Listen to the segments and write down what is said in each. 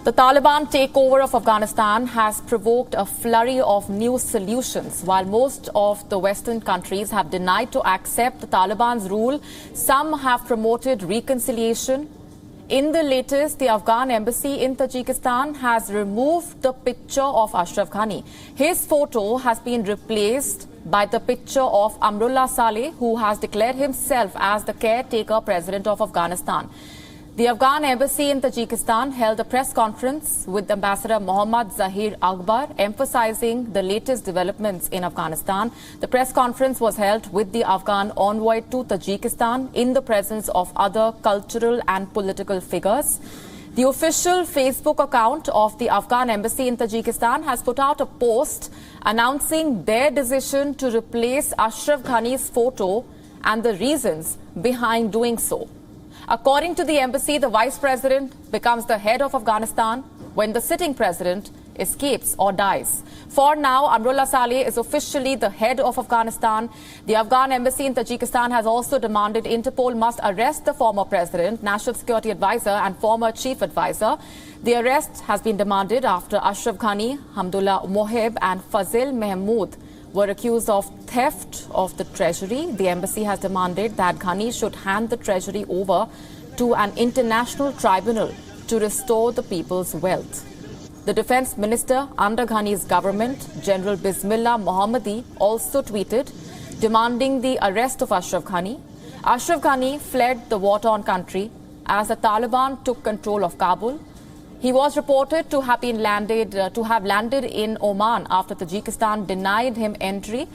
The Taliban takeover of Afghanistan has provoked a flurry of new solutions. While most of the Western countries have denied to accept the Taliban's rule, some have promoted reconciliation. In the latest, the Afghan embassy in Tajikistan has removed the picture of Ashraf Ghani. His photo has been replaced by the picture of Amrullah Saleh, who has declared himself as the caretaker president of Afghanistan. The Afghan embassy in Tajikistan held a press conference with Ambassador Mohammad Zahir Akbar, emphasizing the latest developments in Afghanistan. The press conference was held with the Afghan envoy to Tajikistan in the presence of other cultural and political figures. The official Facebook account of the Afghan embassy in Tajikistan has put out a post announcing their decision to replace Ashraf Ghani's photo and the reasons behind doing so. According to the embassy, the vice president becomes the head of Afghanistan when the sitting president escapes or dies. For now, Amrullah Saleh is officially the head of Afghanistan. The Afghan embassy in Tajikistan has also demanded Interpol must arrest the former president, national security advisor and former chief advisor. The arrest has been demanded after Ashraf Ghani, Hamdullah Mohib and Fazil Mahmood were accused of theft of the treasury. The embassy has demanded that Ghani should hand the treasury over to an international tribunal to restore the people's wealth. The defense minister under Ghani's government, General Bismillah Mohammadi, also tweeted demanding the arrest of Ashraf Ghani. Ashraf Ghani fled the war-torn country as the Taliban took control of Kabul. He was reported to have landed in Oman after Tajikistan denied him entry.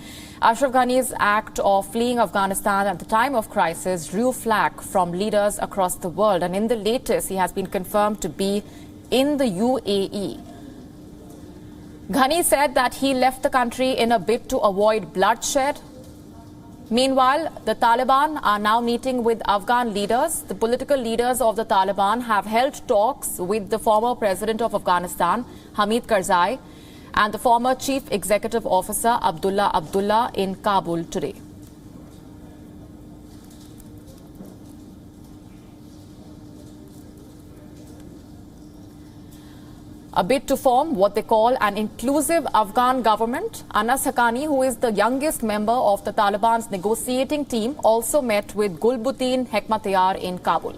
Ashraf Ghani's act of fleeing Afghanistan at the time of crisis drew flack from leaders across the world, and in the latest, he has been confirmed to be in the UAE. Ghani said that he left the country in a bid to avoid bloodshed. Meanwhile, the Taliban are now meeting with Afghan leaders. The political leaders of the Taliban have held talks with the former president of Afghanistan, Hamid Karzai, and the former chief executive officer, Abdullah Abdullah, in Kabul today. A bid to form what they call an inclusive Afghan government. Anas Haqqani, who is the youngest member of the Taliban's negotiating team, also met with Gulbuddin Hekmatyar in Kabul.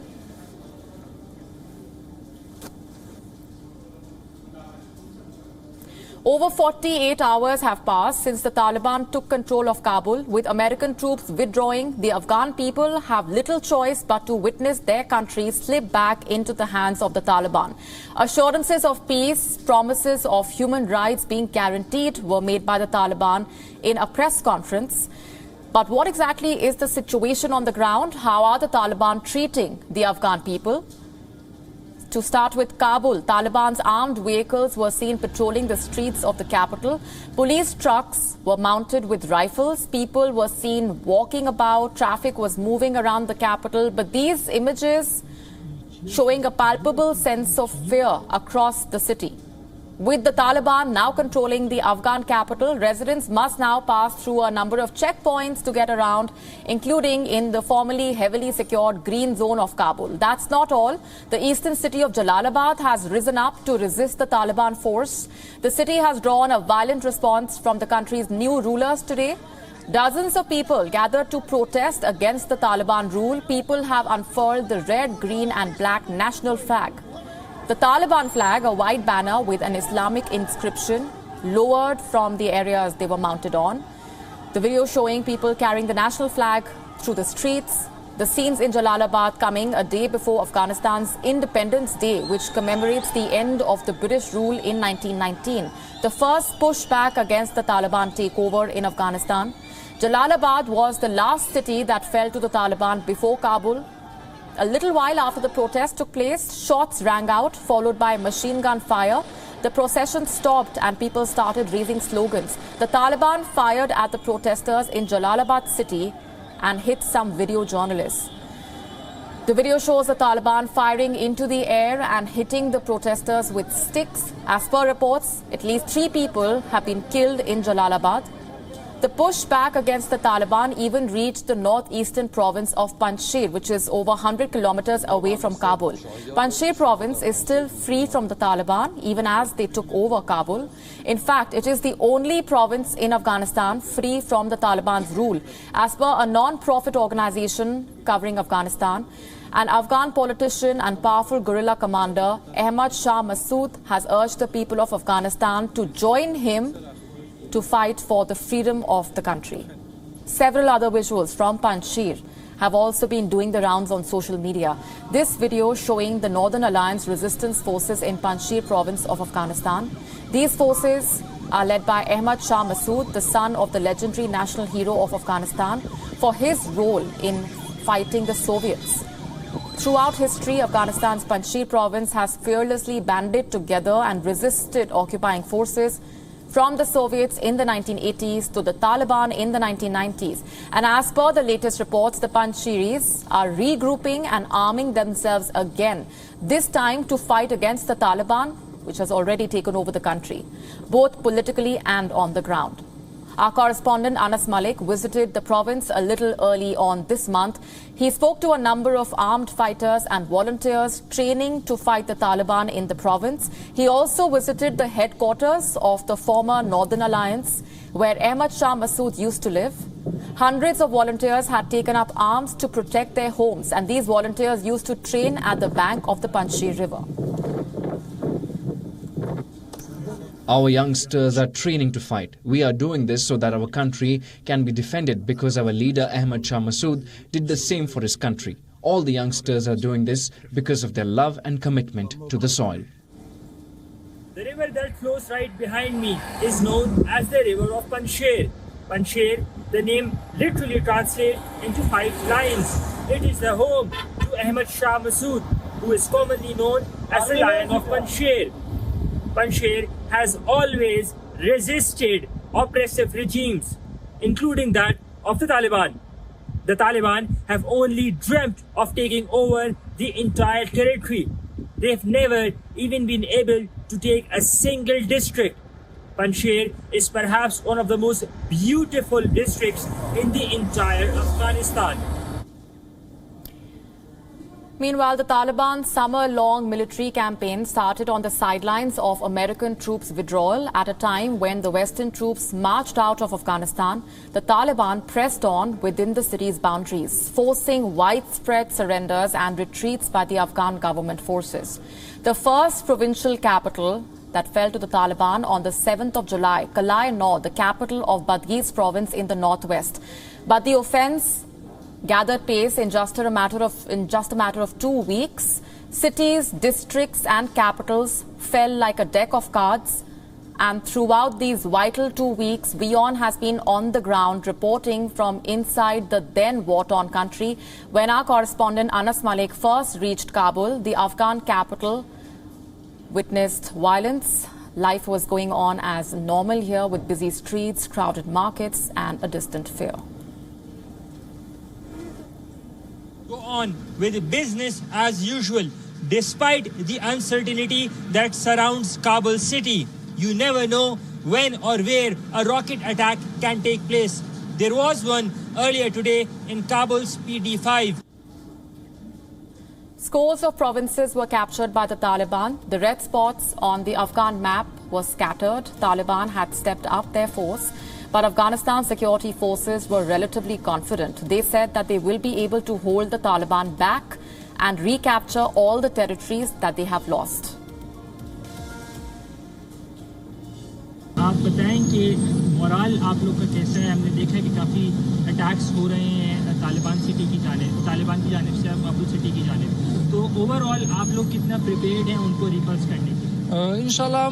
Over 48 hours have passed since the Taliban took control of Kabul. With American troops withdrawing, the Afghan people have little choice but to witness their country slip back into the hands of the Taliban. Assurances of peace, promises of human rights being guaranteed were made by the Taliban in a press conference. But what exactly is the situation on the ground? How are the Taliban treating the Afghan people? To start with Kabul, Taliban's armed vehicles were seen patrolling the streets of the capital. Police trucks were mounted with rifles. People were seen walking about. Traffic was moving around the capital. But these images showing a palpable sense of fear across the city. With the Taliban now controlling the Afghan capital, residents must now pass through a number of checkpoints to get around, including in the formerly heavily secured green zone of Kabul. That's not all. The eastern city of Jalalabad has risen up to resist the Taliban force. The city has drawn a violent response from the country's new rulers today. Dozens of people gathered to protest against the Taliban rule. People have unfurled the red, green and black national flag. The Taliban flag, a white banner with an Islamic inscription, lowered from the areas they were mounted on. The video showing people carrying the national flag through the streets. The scenes in Jalalabad coming a day before Afghanistan's Independence Day, which commemorates the end of the British rule in 1919. The first pushback against the Taliban takeover in Afghanistan. Jalalabad was the last city that fell to the Taliban before Kabul. A little while after the protest took place, shots rang out, followed by machine gun fire. The procession stopped and people started raising slogans. The Taliban fired at the protesters in Jalalabad city and hit some video journalists. The video shows the Taliban firing into the air and hitting the protesters with sticks. As per reports, at least 3 people have been killed in Jalalabad. The pushback against the Taliban even reached the northeastern province of Panjshir, which is over 100 kilometers away from Kabul. Panjshir province is still free from the Taliban, even as they took over Kabul. In fact, it is the only province in Afghanistan free from the Taliban's rule, as per a non-profit organization covering Afghanistan. An Afghan politician and powerful guerrilla commander, Ahmad Shah Massoud, has urged the people of Afghanistan to join him to fight for the freedom of the country. Several other visuals from Panjshir have also been doing the rounds on social media. This video showing the Northern Alliance resistance forces in Panjshir province of Afghanistan. These forces are led by Ahmad Shah Massoud, the son of the legendary national hero of Afghanistan, for his role in fighting the Soviets. Throughout history, Afghanistan's Panjshir province has fearlessly banded together and resisted occupying forces, from the Soviets in the 1980s to the Taliban in the 1990s. And as per the latest reports, the Panjshiris are regrouping and arming themselves again, this time to fight against the Taliban, which has already taken over the country, both politically and on the ground. Our correspondent Anas Malik visited the province a little early on this month. He spoke to a number of armed fighters and volunteers training to fight the Taliban in the province. He also visited the headquarters of the former Northern Alliance, where Ahmad Shah Massoud used to live. Hundreds of volunteers had taken up arms to protect their homes, and these volunteers used to train at the bank of the Panjshir River. Our youngsters are training to fight. We are doing this so that our country can be defended, because our leader Ahmad Shah Massoud did the same for his country. All the youngsters are doing this because of their love and commitment to the soil. The river that flows right behind me is known as the river of Panjshir. Panjshir, the name literally translates into 5 lions. It is the home to Ahmad Shah Massoud, who is commonly known as the Lion of Panjshir. Panjshir has always resisted oppressive regimes, including that of the Taliban. The Taliban have only dreamt of taking over the entire territory. They've never even been able to take a single district. Panjshir is perhaps one of the most beautiful districts in the entire Afghanistan. Meanwhile, the Taliban's summer-long military campaign started on the sidelines of American troops' withdrawal at a time when the Western troops marched out of Afghanistan. The Taliban pressed on within the city's boundaries, forcing widespread surrenders and retreats by the Afghan government forces. The first provincial capital that fell to the Taliban on the 7th of July, Kalai-Nor, the capital of Badghis province in the northwest. But the offense gathered pace in just a matter of 2 weeks. Cities, districts and capitals fell like a deck of cards. And throughout these vital 2 weeks, WION has been on the ground reporting from inside the then war-torn country. When our correspondent Anas Malik first reached Kabul, the Afghan capital witnessed violence. Life was going on as normal here, with busy streets, crowded markets and a distant fear. Go on with business as usual, despite the uncertainty that surrounds Kabul city. You never know when or where a rocket attack can take place. There was one earlier today in Kabul's PD5. Scores of provinces were captured by the Taliban. The red spots on the Afghan map were scattered. Taliban had stepped up their force, but Afghanistan security forces were relatively confident. They said that they will be able to hold the Taliban back and recapture all the territories that they have lost. आप बताएं कि moral आप लोग का कैसा है? हमने देखा है कि काफ़ी अटैक्स हो रहे हैं तालिबान सिटी की जानिब, तालिबान की जानिब से काबुल सिटी की जानिब. तो ओवरऑल आप लोग कितना प्रिपेयर्ड हैं उनको रिपल्स करने के लिए? इंशाल्लाह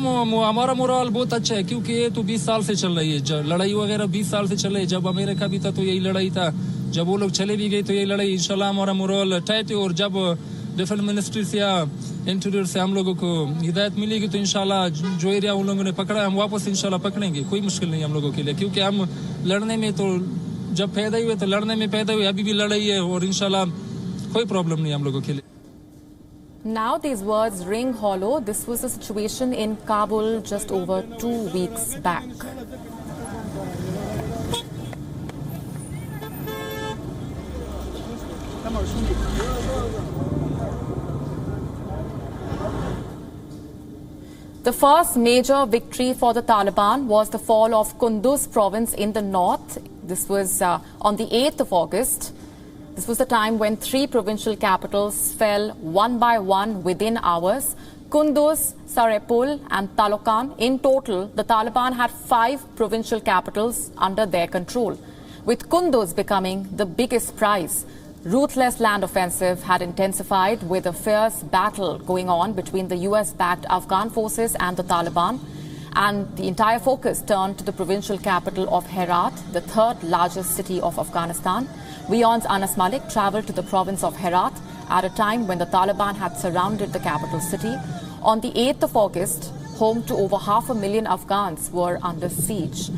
हमारा मोरल बहुत अच्छा है, क्योंकि ये तो 20 साल से चल रही है लड़ाई वगैरह. 20 साल से चल रही है. जब अमेरिका भी था तो यही लड़ाई था, जब वो लोग चले भी गए तो यही लड़ाई. इंशाल्लाह हमारा मोरल टाइट है, और जब डिफेंस मिनिस्ट्री से या इंटीरियर से हम लोगों को हिदायत मिलेगी तो इंशाल्लाह जो एरिया उन लोगों ने पकड़ा है हम वापस इंशाल्लाह पकड़ेंगे. कोई मुश्किल नहीं हम लोगों के लिए, क्योंकि हम लड़ने में तो जब पैदा हुए तो लड़ने में पैदा हुए, अभी भी लड़ाई है और इंशाल्लाह कोई प्रॉब्लम नहीं हम लोगों के लिए. Now these words ring hollow. This was the situation in Kabul just over 2 weeks back. The first major victory for the Taliban was the fall of Kunduz province in the north. This was on the 8th of August. This was the time when 3 provincial capitals fell one by one within hours. Kunduz, Sarepul and Talokan. In total, the Taliban had 5 provincial capitals under their control, with Kunduz becoming the biggest prize. Ruthless land offensive had intensified with a fierce battle going on between the US-backed Afghan forces and the Taliban. And the entire focus turned to the provincial capital of Herat, the 3rd largest city of Afghanistan. WION's Anas Malik travelled to the province of Herat at a time when the Taliban had surrounded the capital city. On the 8th of August, home to over 500,000 Afghans were under siege.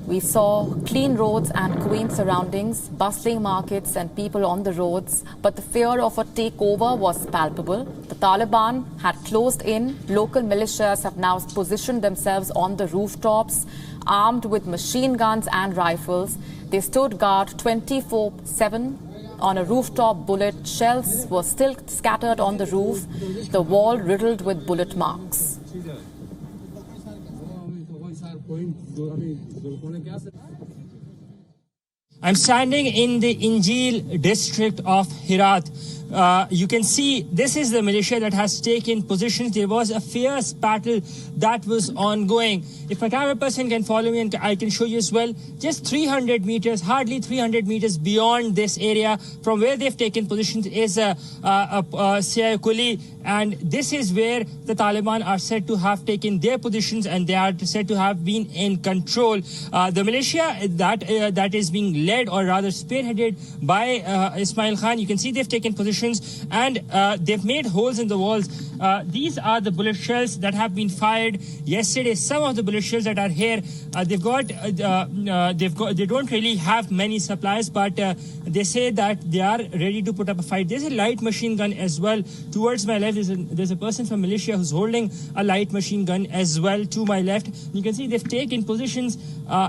We saw clean roads and quaint surroundings, bustling markets and people on the roads, but the fear of a takeover was palpable. The Taliban had closed in. Local militias have now positioned themselves on the rooftops, armed with machine guns and rifles. They stood guard 24/7 on a rooftop. Bullet shells were still scattered on the roof, the wall riddled with bullet marks. I'm standing in the Injil district of Herat. You can see this is the militia that has taken positions. There was a fierce battle that was ongoing. If my camera person can follow me, and I can show you as well, just 300 meters, hardly 300 meters beyond this area from where they've taken positions is Siayakuli, and this is where the Taliban are said to have taken their positions, and they are said to have been in control. The militia that is being led, or rather spearheaded by Ismail Khan, you can see they've taken positions and they've made holes in the walls. These are the bullet shells that have been fired yesterday. Some of the bullet shells that are here, they don't really have many supplies, but they say that they are ready to put up a fight. There's a light machine gun as well. Towards my left, there's a person from militia who's holding a light machine gun as well to my left. You can see they've taken positions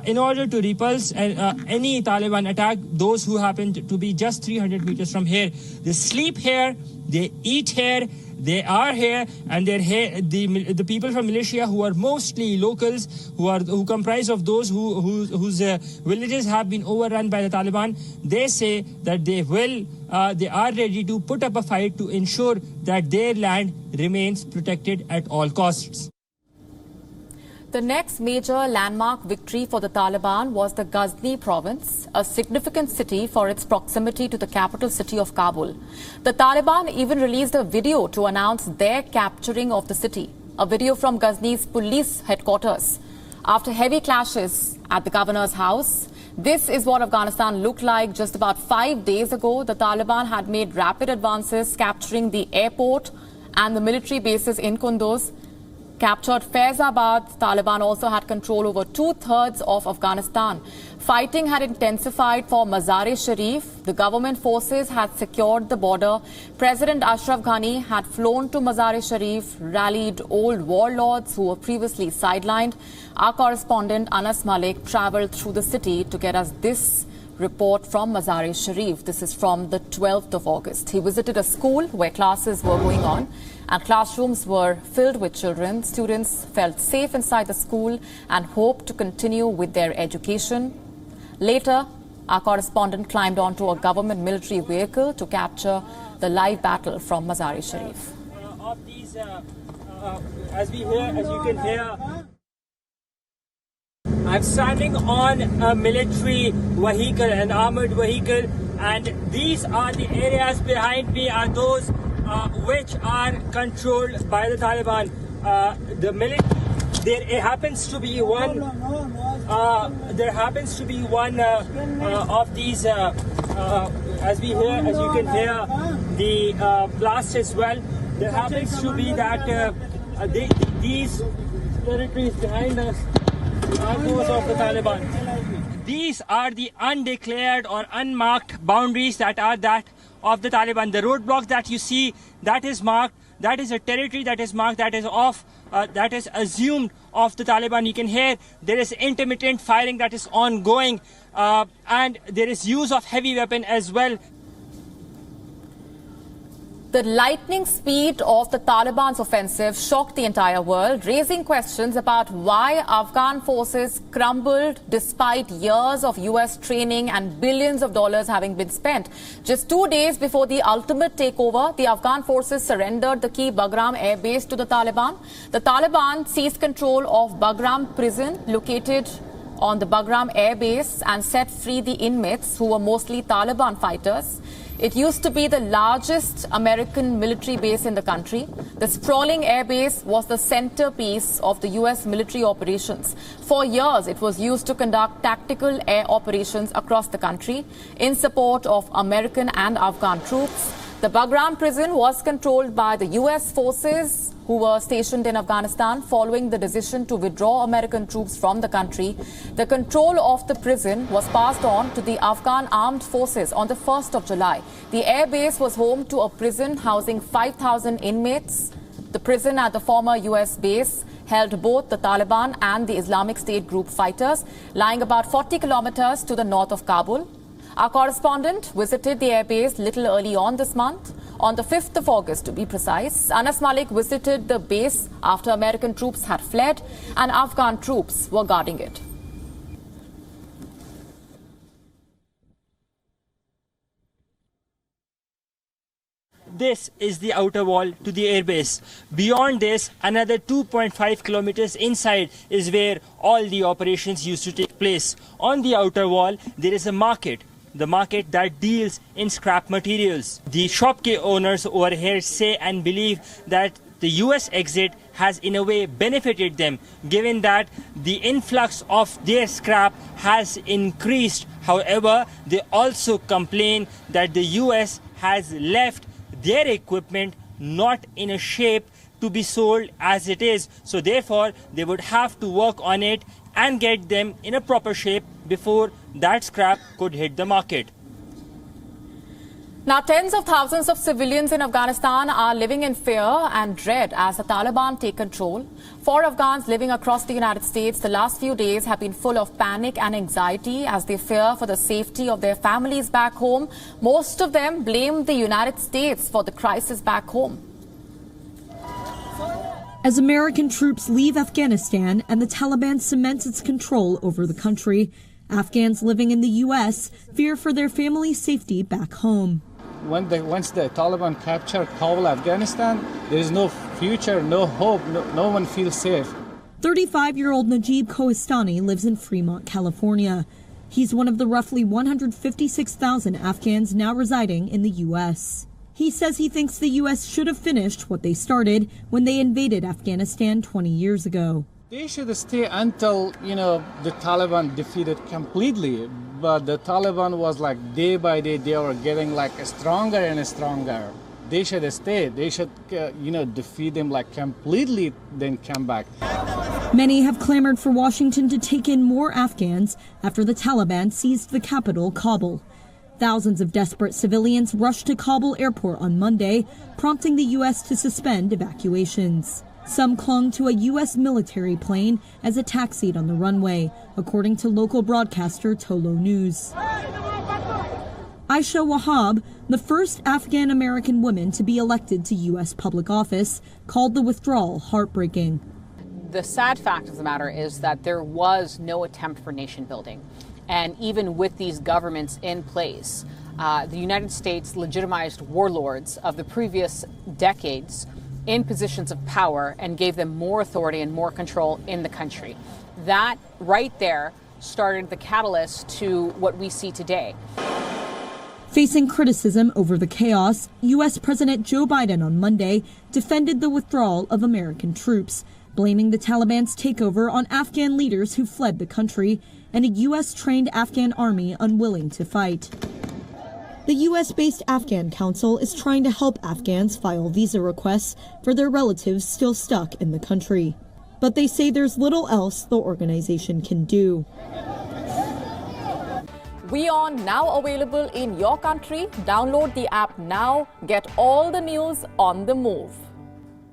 in order to repulse any Taliban attack, those who happen to be just 300 meters from here. They sleep here, they eat here, they are here, and they're here. The people from militia, who are mostly locals, who comprise of those whose villages have been overrun by the Taliban, they say that they are ready to put up a fight to ensure that their land remains protected at all costs. The next major landmark victory for the Taliban was the Ghazni province, a significant city for its proximity to the capital city of Kabul. The Taliban even released a video to announce their capturing of the city, a video from Ghazni's police headquarters. After heavy clashes at the governor's house, this is what Afghanistan looked like just about 5 days ago. The Taliban had made rapid advances, capturing the airport and the military bases in Kunduz. Captured Faizabad, Taliban also had control over 2/3 of Afghanistan. Fighting had intensified for Mazar-e-Sharif. The government forces had secured the border. President Ashraf Ghani had flown to Mazar-e-Sharif, rallied old warlords who were previously sidelined. Our correspondent Anas Malik travelled through the city to get us this report from Mazar-e-Sharif. This is from the 12th of August. He visited a school where classes were going on, and classrooms were filled with children. Students felt safe inside the school and hoped to continue with their education. Later, our correspondent climbed onto a government military vehicle to capture the live battle from Mazar-e-Sharif. As you can hear, I'm standing on a military vehicle, an armored vehicle, and these are the areas behind me are those which are controlled by the Taliban. The military, there happens to be one of these, as you can hear the blast as well. There happens to be that these territories behind us are those of the Taliban. These are the undeclared or unmarked boundaries that are that of the Taliban. The roadblock that you see, that is marked, that is a territory that is marked, that is assumed of the Taliban. You can hear there is intermittent firing that is ongoing, and there is use of heavy weapon as well. The lightning speed of the Taliban's offensive shocked the entire world, raising questions about why Afghan forces crumbled despite years of US training and billions of dollars having been spent. Just 2 days before the ultimate takeover, the Afghan forces surrendered the key Bagram air base to the Taliban. The Taliban seized control of Bagram prison, located on the Bagram air base, and set free the inmates, who were mostly Taliban fighters. It used to be the largest American military base in the country. The sprawling air base was the centerpiece of the US military operations. For years, it was used to conduct tactical air operations across the country in support of American and Afghan troops. The Bagram prison was controlled by the US forces who were stationed in Afghanistan following the decision to withdraw American troops from the country. The control of the prison was passed on to the Afghan armed forces on the 1st of July. The air base was home to a prison housing 5,000 inmates. The prison at the former US base held both the Taliban and the Islamic State group fighters, lying about 40 kilometers to the north of Kabul. Our correspondent visited the airbase little early on this month. On the 5th of August, to be precise, Anas Malik visited the base after American troops had fled and Afghan troops were guarding it. This is the outer wall to the airbase. Beyond this, another 2.5 kilometers inside is where all the operations used to take place. On the outer wall, there is a market. The market that deals in scrap materials. The shop owners over here say and believe that the US exit has in a way benefited them, given that the influx of their scrap has increased. However, they also complain that the US has left their equipment not in a shape to be sold as it is. So therefore, they would have to work on it and get them in a proper shape before that scrap could hit the market. Now, tens of thousands of civilians in Afghanistan are living in fear and dread as the Taliban take control. For Afghans living across the United States, the last few days have been full of panic and anxiety as they fear for the safety of their families back home. Most of them blame the United States for the crisis back home. As American troops leave Afghanistan and the Taliban cements its control over the country, Afghans living in the U.S. fear for their family's safety back home. Once the Taliban capture Kabul, Afghanistan, there is no future, no hope, no one feels safe. 35-year-old Najib Kohistani lives in Fremont, California. He's one of the roughly 156,000 Afghans now residing in the U.S. He says he thinks the U.S. should have finished what they started when they invaded Afghanistan 20 years ago. They should stay until, the Taliban defeated completely. But the Taliban was like day by day, they were getting like stronger and stronger. They should stay. They should, defeat them like completely, then come back. Many have clamored for Washington to take in more Afghans after the Taliban seized the capital, Kabul. Thousands of desperate civilians rushed to Kabul airport on Monday, prompting the U.S. to suspend evacuations. Some clung to a U.S. military plane as it taxied on the runway, according to local broadcaster Tolo News. Aisha Wahab, the first Afghan-American woman to be elected to U.S. public office, called the withdrawal heartbreaking. The sad fact of the matter is that there was no attempt for nation building. And even with these governments in place, the United States legitimized warlords of the previous decades in positions of power and gave them more authority and more control in the country. That right there started the catalyst to what we see today. Facing criticism over the chaos, U.S. President Joe Biden on Monday defended the withdrawal of American troops, blaming the Taliban's takeover on Afghan leaders who fled the country and a U.S.-trained Afghan army unwilling to fight. The U.S.-based Afghan Council is trying to help Afghans file visa requests for their relatives still stuck in the country. But they say there's little else the organization can do. WION now available in your country. Download the app now. Get all the news on the move.